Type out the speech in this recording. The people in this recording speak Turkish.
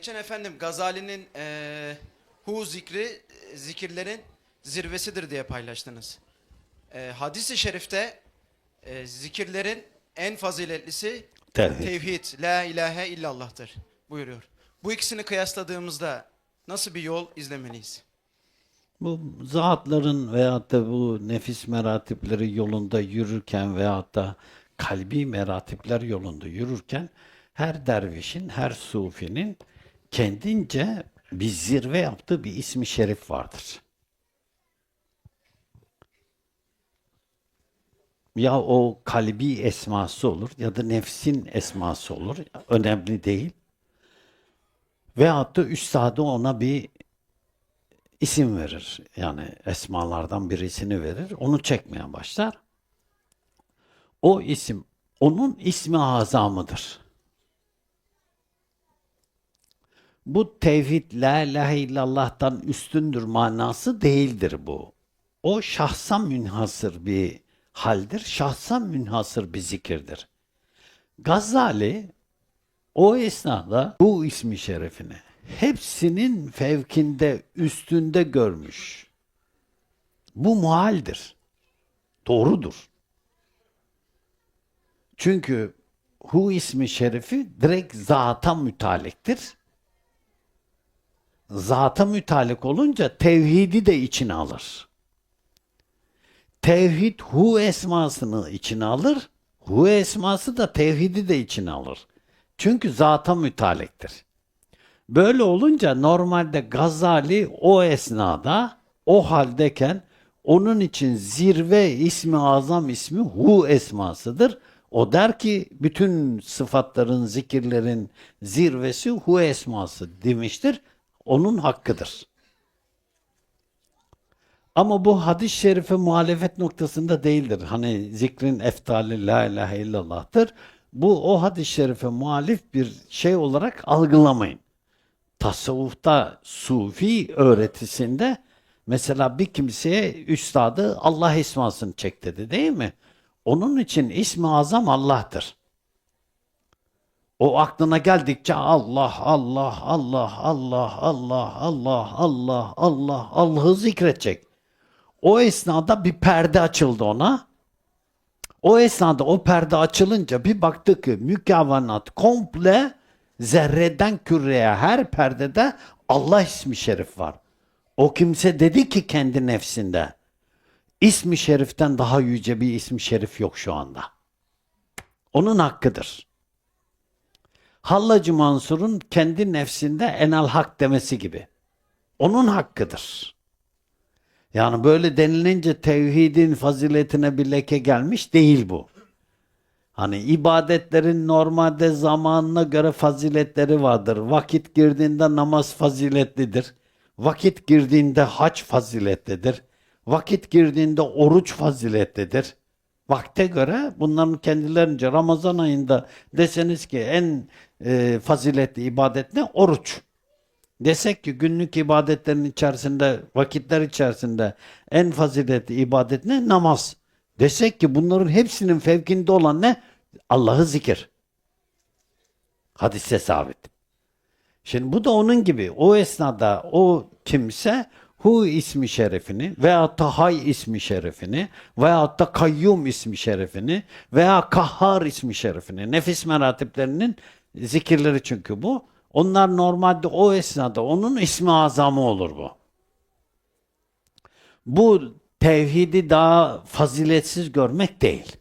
Geçen efendim Gazali'nin hu zikri zikirlerin zirvesidir diye paylaştınız. Hadis-i şerifte zikirlerin en faziletlisi Tevhid. tevhid, la ilahe illallah'tır buyuruyor. Bu ikisini kıyasladığımızda nasıl bir yol izlemeliyiz? Bu zatların veyahut da bu nefis meratipleri yolunda yürürken veyahut da kalbi meratipler yolunda yürürken her dervişin, her sufinin kendince bir zirve yaptığı bir ismi şerif vardır. Ya o kalbi esması olur ya da nefsin esması olur. Önemli değil. Veyahut da üstadı ona bir isim verir. Yani esmalardan birisini verir. Onu çekmeye başlar. O isim onun ismi azamıdır. Bu tevhid la ilahe illallah'tan üstündür manası değildir bu. O şahsa münhasır bir haldir. Şahsa münhasır bir zikirdir. Gazali o esnada bu ismi şerefini hepsinin fevkinde, üstünde görmüş. Bu muhaldir. Doğrudur. Çünkü hu ismi şerifi direkt zata mütaliktir. Zata mütalik olunca tevhidi de içine alır. Tevhid hu esmasını içine alır. Hu esması da tevhidi de içine alır. Çünkü zata mütaliktir. Böyle olunca normalde Gazali o esnada, o haldeyken onun için zirve ismi azam ismi hu esmasıdır. O der ki bütün sıfatların, zikirlerin zirvesi hu esması demiştir. Onun hakkıdır. Ama bu hadis-i şerife muhalefet noktasında değildir. Hani zikrin eftali la ilahe illallah'tır. Bu o hadis-i şerife muhalif bir şey olarak algılamayın. Tasavvufta, sufi öğretisinde mesela bir kimseye üstadı Allah esmasını çek dedi değil mi? Onun için ismi azam Allah'tır. O aklına geldikçe Allah, Allah, Allah, Allah, Allah, Allah, Allah, Allah, Allah'ı zikredecek. O esnada bir perde açıldı ona. O esnada o perde açılınca bir baktı ki mükavvenat komple zerreden küreye her perdede Allah ismi şerif var. O kimse dedi ki kendi nefsinde ismi şeriften daha yüce bir ismi şerif yok şu anda. Onun hakkıdır. Hallacı Mansur'un kendi nefsinde enel hak demesi gibi. Onun hakkıdır. Yani böyle denilince tevhidin faziletine bir leke gelmiş değil bu. Hani ibadetlerin normalde zamanına göre faziletleri vardır. Vakit girdiğinde namaz faziletlidir. Vakit girdiğinde hac faziletlidir. Vakit girdiğinde oruç faziletlidir. Vakte göre bunların kendilerince Ramazan ayında deseniz ki en faziletli ibadet ne? Oruç. Desek ki günlük ibadetlerin içerisinde, vakitler içerisinde en faziletli ibadet ne? Namaz. Desek ki bunların hepsinin fevkinde olan ne? Allah'ı zikir. Hadiste sabit. Şimdi bu da onun gibi. O esnada o kimse hu ismi şerefini veya Hay ismi şerefini veya da Kayyum ismi şerefini veya Kahhar ismi şerefini, nefis meratiplerinin zikirleri çünkü bu. Onlar normalde o esnada onun ismi azamı olur bu. Bu tevhidi daha faziletsiz görmek değil.